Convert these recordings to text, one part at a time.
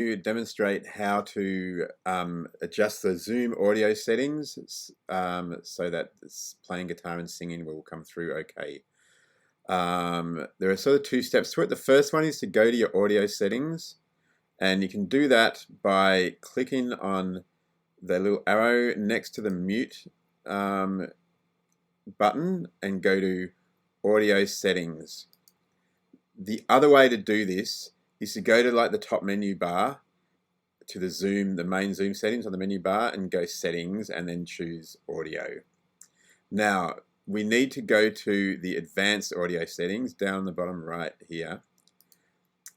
To demonstrate how to adjust the Zoom audio settings so that playing guitar and singing will come through okay. There are sort of two steps to it. The first one is to go to your audio settings, and you can do that by clicking on the little arrow next to the mute button and go to audio settings. The other way to do this is to go to like the top menu bar to the main Zoom settings on the menu bar and go settings and then choose audio. Now we need to go to the advanced audio settings down the bottom right here.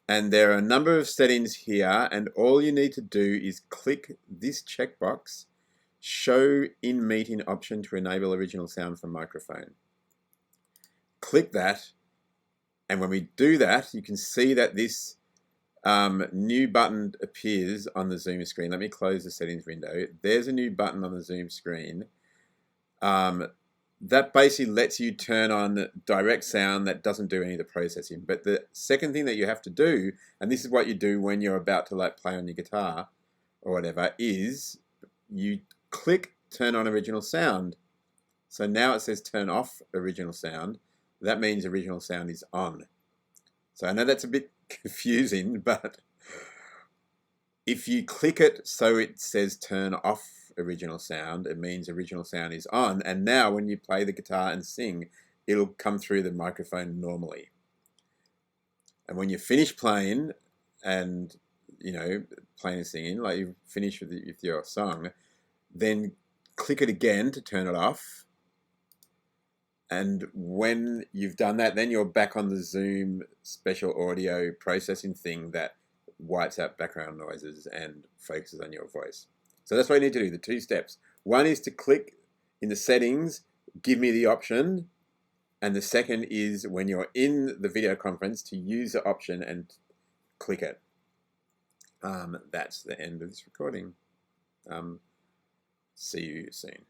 And there are a number of settings here, and all you need to do is click this checkbox, show in meeting option to enable original sound from microphone. Click that, and when we do that, you can see that this new button appears on the Zoom screen. Let me close the settings window. There's a new button on the Zoom screen. That basically lets you turn on direct sound that doesn't do any of the processing. But the second thing that you have to do, and this is what you do when you're about to like play on your guitar or whatever, is you click turn on original sound. So now it says turn off original sound. That means original sound is on. So I know that's a bit confusing, but if you click it so it says turn off original sound, it means original sound is on, and now when you play the guitar and sing, it'll come through the microphone normally. And when you finish playing and playing and singing, like you finish with your song, then click it again to turn it off. And when you've done that, then you're back on the Zoom special audio processing thing that wipes out background noises and focuses on your voice. So that's what you need to do, the two steps. One is to click in the settings, give me the option. And the second is when you're in the video conference to use the option and click it. That's the end of this recording. See you soon.